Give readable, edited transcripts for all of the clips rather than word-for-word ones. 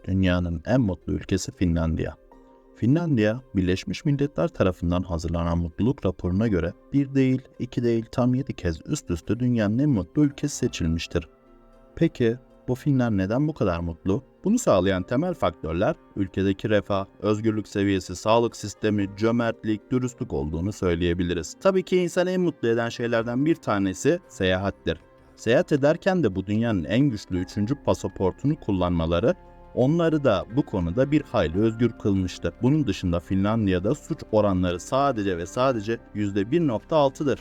Dünyanın en mutlu ülkesi Finlandiya. Finlandiya, Birleşmiş Milletler tarafından hazırlanan mutluluk raporuna göre bir değil, iki değil, tam 7 kez üst üste dünyanın en mutlu ülkesi seçilmiştir. Peki, bu Finler neden bu kadar mutlu? Bunu sağlayan temel faktörler, ülkedeki refah, özgürlük seviyesi, sağlık sistemi, cömertlik, dürüstlük olduğunu söyleyebiliriz. Tabii ki insanı en mutlu eden şeylerden bir tanesi seyahattir. Seyahat ederken de bu dünyanın en güçlü 3. pasaportunu kullanmaları, onları da bu konuda bir hayli özgür kılmıştır. Bunun dışında Finlandiya'da suç oranları sadece ve sadece %1.6'dır.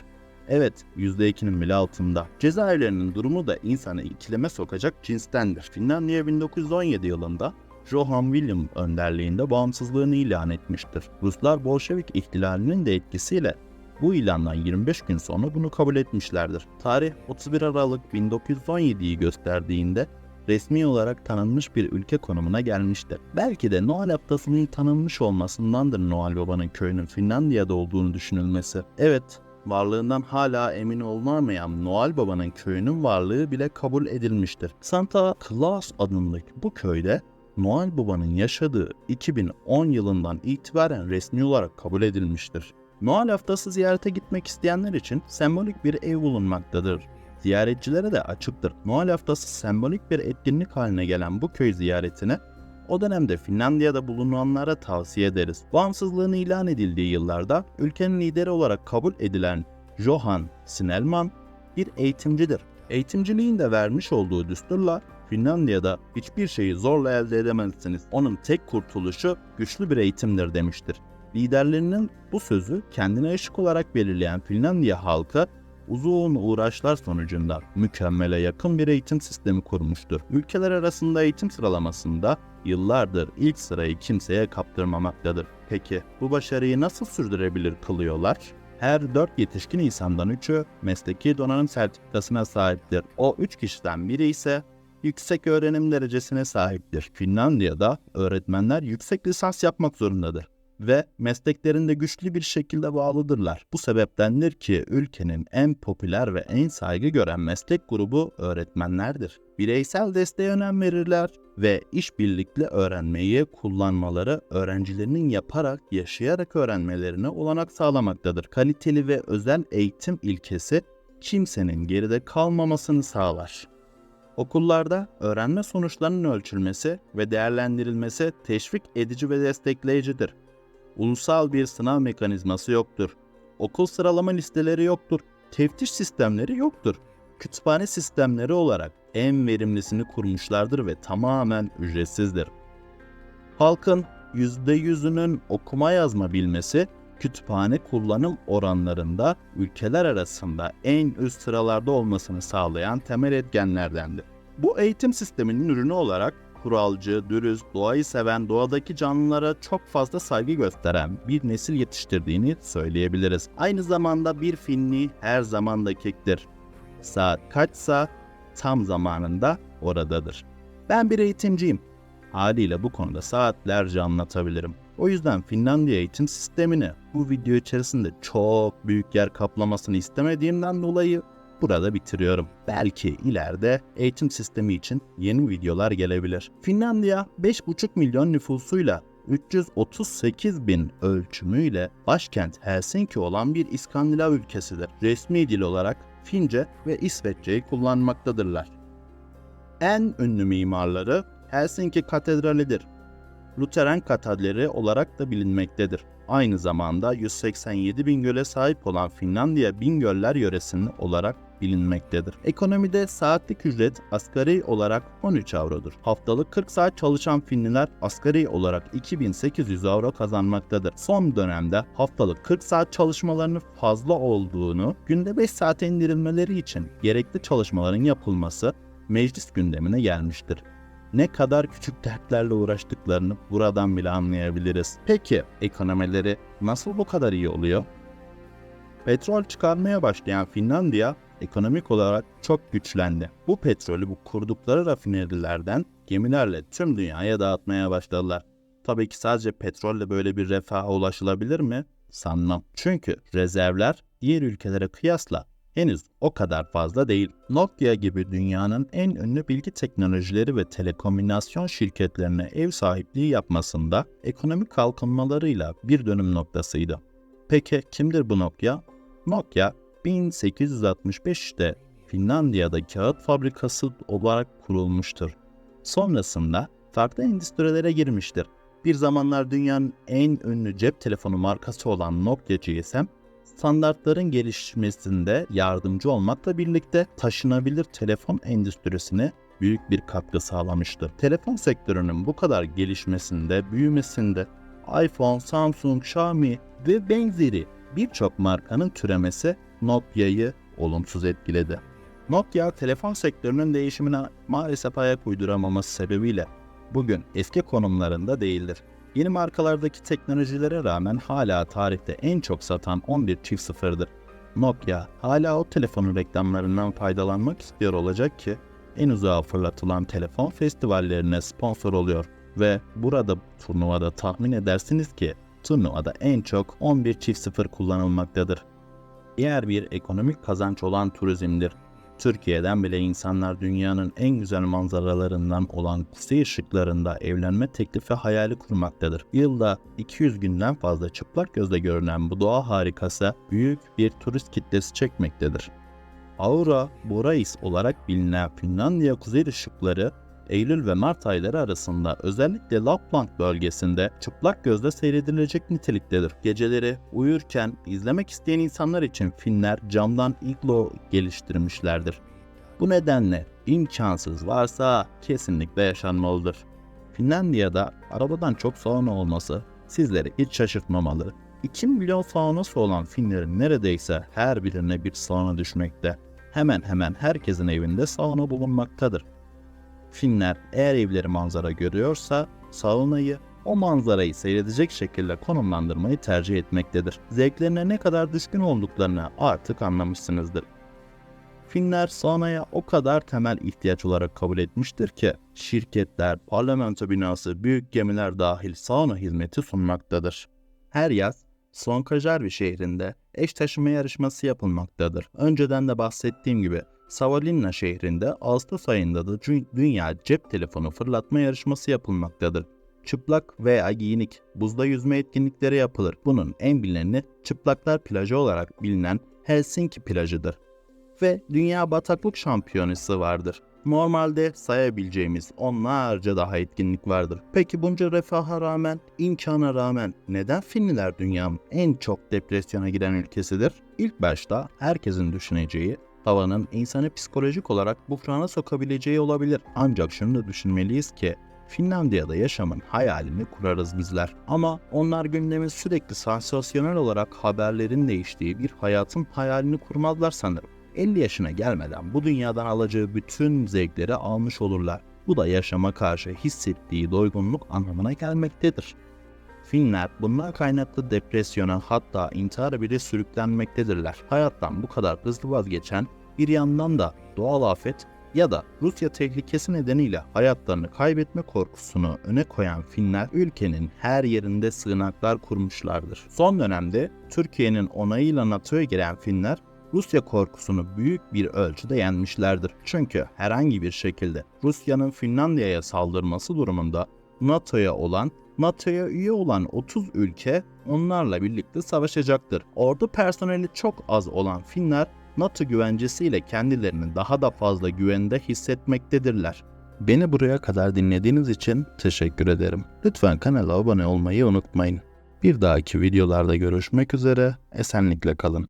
Evet, %2'nin bile altında. Cezaevlerinin durumu da insanı ikileme sokacak cinstendir. Finlandiya 1917 yılında Johan Wilhelm önderliğinde bağımsızlığını ilan etmiştir. Ruslar Bolşevik ihtilalinin de etkisiyle bu ilandan 25 gün sonra bunu kabul etmişlerdir. Tarih 31 Aralık 1917'yi gösterdiğinde resmi olarak tanınmış bir ülke konumuna gelmiştir. Belki de Noel haftasının tanınmış olmasındandır Noel Baba'nın köyünün Finlandiya'da olduğunu düşünülmesi. Evet, varlığından hala emin olunamayan Noel Baba'nın köyünün varlığı bile kabul edilmiştir. Santa Claus adındaki bu köyde Noel Baba'nın yaşadığı 2010 yılından itibaren resmi olarak kabul edilmiştir. Noel haftası ziyarete gitmek isteyenler için sembolik bir ev bulunmaktadır. Ziyaretçilere de açıktır. Noel haftası sembolik bir etkinlik haline gelen bu köy ziyaretine o dönemde Finlandiya'da bulunanlara tavsiye ederiz. Bağımsızlığını ilan edildiği yıllarda ülkenin lideri olarak kabul edilen Johan Snellman bir eğitimcidir. Eğitimciliğin de vermiş olduğu düsturla Finlandiya'da hiçbir şeyi zorla elde edemezsiniz. Onun tek kurtuluşu güçlü bir eğitimdir demiştir. Liderlerinin bu sözü kendine ışık olarak belirleyen Finlandiya halkı uzun uğraşlar sonucunda mükemmele yakın bir eğitim sistemi kurmuştur. Ülkeler arasında eğitim sıralamasında yıllardır ilk sırayı kimseye kaptırmamaktadır. Peki bu başarıyı nasıl sürdürebilir kılıyorlar? Her 4 yetişkin insandan 3'ü mesleki donanım sertifikasına sahiptir. O 3 kişiden biri ise yüksek öğrenim derecesine sahiptir. Finlandiya'da öğretmenler yüksek lisans yapmak zorundadır ve mesleklerinde güçlü bir şekilde bağlıdırlar. Bu sebeptendir ki ülkenin en popüler ve en saygı gören meslek grubu öğretmenlerdir. Bireysel desteğe önem verirler ve işbirlikli öğrenmeyi kullanmaları öğrencilerinin yaparak, yaşayarak öğrenmelerine olanak sağlamaktadır. Kaliteli ve özel eğitim ilkesi kimsenin geride kalmamasını sağlar. Okullarda öğrenme sonuçlarının ölçülmesi ve değerlendirilmesi teşvik edici ve destekleyicidir. Ulusal bir sınav mekanizması yoktur. Okul sıralama listeleri yoktur. Teftiş sistemleri yoktur. Kütüphane sistemleri olarak en verimlisini kurmuşlardır ve tamamen ücretsizdir. Halkın %100'ünün okuma yazma bilmesi, kütüphane kullanım oranlarında ülkeler arasında en üst sıralarda olmasını sağlayan temel etkenlerdendir. Bu eğitim sisteminin ürünü olarak kuralcı, dürüst, doğayı seven, doğadaki canlılara çok fazla saygı gösteren bir nesil yetiştirdiğini söyleyebiliriz. Aynı zamanda bir Finli her zaman dakiktir. Saat kaçsa tam zamanında oradadır. Ben bir eğitimciyim. Haliyle bu konuda saatlerce anlatabilirim. O yüzden Finlandiya eğitim sistemini bu video içerisinde çok büyük yer kaplamasını istemediğimden dolayı burada bitiriyorum. Belki ileride eğitim sistemi için yeni videolar gelebilir. Finlandiya 5,5 milyon nüfusuyla 338 bin ölçümüyle başkent Helsinki olan bir İskandinav ülkesidir. Resmi dil olarak Fince ve İsveççeyi kullanmaktadırlar. En ünlü mimarları Helsinki Katedrali'dir. Lutheran katedrali olarak da bilinmektedir. Aynı zamanda 187 bin göle sahip olan Finlandiya Bingöller yöresinin olarak bilinmektedir. Ekonomide saatlik ücret asgari olarak 13 avrodur. Haftalık 40 saat çalışan Finliler asgari olarak 2800 avro kazanmaktadır. Son dönemde haftalık 40 saat çalışmalarının fazla olduğunu, günde 5 saate indirilmeleri için gerekli çalışmaların yapılması meclis gündemine gelmiştir. Ne kadar küçük dertlerle uğraştıklarını buradan bile anlayabiliriz. Peki ekonomileri nasıl bu kadar iyi oluyor? Petrol çıkarmaya başlayan Finlandiya ekonomik olarak çok güçlendi. Bu petrolü bu kurdukları rafinerilerden gemilerle tüm dünyaya dağıtmaya başladılar. Tabii ki sadece petrolle böyle bir refaha ulaşılabilir mi? Sanmam. Çünkü rezervler diğer ülkelere kıyasla henüz o kadar fazla değil. Nokia gibi dünyanın en ünlü bilgi teknolojileri ve telekomünikasyon şirketlerine ev sahipliği yapmasında ekonomik kalkınmalarıyla bir dönüm noktasıydı. Peki kimdir bu Nokia? Nokia 1865'te Finlandiya'da kağıt fabrikası olarak kurulmuştur. Sonrasında farklı endüstrilere girmiştir. Bir zamanlar dünyanın en ünlü cep telefonu markası olan Nokia GSM, standartların gelişmesinde yardımcı olmakla birlikte taşınabilir telefon endüstrisine büyük bir katkı sağlamıştır. Telefon sektörünün bu kadar gelişmesinde, büyümesinde iPhone, Samsung, Xiaomi ve benzeri birçok markanın türemesi Nokia'yı olumsuz etkiledi. Nokia, telefon sektörünün değişimine maalesef ayak uyduramaması sebebiyle bugün eski konumlarında değildir. Yeni markalardaki teknolojilere rağmen hala tarihte en çok satan 11 çift sıfırdır. Nokia hala o telefonun reklamlarından faydalanmak istiyor olacak ki en uzağa fırlatılan telefon festivallerine sponsor oluyor ve burada turnuvada tahmin edersiniz ki turnuvada en çok 11 çift sıfır kullanılmaktadır. Diğer bir ekonomik kazanç olan turizmdir. Türkiye'den bile insanlar dünyanın en güzel manzaralarından olan kuzey ışıklarında evlenme teklifi hayali kurmaktadır. Yılda 200 günden fazla çıplak gözle görünen bu doğa harikası büyük bir turist kitlesi çekmektedir. Aurora Borealis olarak bilinen Finlandiya kuzey ışıkları Eylül ve Mart ayları arasında özellikle Lapland bölgesinde çıplak gözle seyredilecek niteliktedir. Geceleri uyurken izlemek isteyen insanlar için Finler camdan iglo geliştirmişlerdir. Bu nedenle imkansız varsa kesinlikle yaşanmalıdır. Finlandiya'da arabadan çok sauna olması sizleri hiç şaşırtmamalı. 2 milyon saunası olan Finlerin neredeyse her birine bir sauna düşmekte. Hemen hemen herkesin evinde sauna bulunmaktadır. Finler eğer evleri manzara görüyorsa saunayı o manzarayı seyredecek şekilde konumlandırmayı tercih etmektedir. Zevklerine ne kadar düşkün olduklarını artık anlamışsınızdır. Finler saunaya o kadar temel ihtiyaç olarak kabul etmiştir ki şirketler, parlamento binası, büyük gemiler dahil sauna hizmeti sunmaktadır. Her yaz Sonkajärvi şehrinde eş taşıma yarışması yapılmaktadır. Önceden de bahsettiğim gibi Savonlinna şehrinde Ağustos ayında da dünya cep telefonu fırlatma yarışması yapılmaktadır. Çıplak veya giyinik buzda yüzme etkinlikleri yapılır. Bunun en bilineni Çıplaklar Plajı olarak bilinen Helsinki plajıdır. Ve Dünya Bataklık Şampiyonası vardır. Normalde sayabileceğimiz onlarca daha etkinlik vardır. Peki bunca refaha rağmen, imkana rağmen neden Finliler dünyanın en çok depresyona giren ülkesidir? İlk başta herkesin düşüneceği havanın insanı psikolojik olarak buhrana sokabileceği olabilir. Ancak şunu da düşünmeliyiz ki Finlandiya'da yaşamın hayalini kurarız bizler. Ama onlar gündemin sürekli sansasyonel olarak haberlerin değiştiği bir hayatın hayalini kurmazlar sanırım. 50 yaşına gelmeden bu dünyadan alacağı bütün zevkleri almış olurlar. Bu da yaşama karşı hissettiği doygunluk anlamına gelmektedir. Finler bundan kaynaklı depresyona hatta intihara bile sürüklenmektedirler. Hayattan bu kadar hızlı vazgeçen bir yandan da doğal afet ya da Rusya tehlikesi nedeniyle hayatlarını kaybetme korkusunu öne koyan Finler ülkenin her yerinde sığınaklar kurmuşlardır. Son dönemde Türkiye'nin onayıyla NATO'ya giren Finler Rusya korkusunu büyük bir ölçüde yenmişlerdir. Çünkü herhangi bir şekilde Rusya'nın Finlandiya'ya saldırması durumunda NATO'ya üye olan 30 ülke onlarla birlikte savaşacaktır. Ordu personeli çok az olan Finler NATO güvencesiyle kendilerini daha da fazla güvende hissetmektedirler. Beni buraya kadar dinlediğiniz için teşekkür ederim. Lütfen kanala abone olmayı unutmayın. Bir dahaki videolarda görüşmek üzere, esenlikle kalın.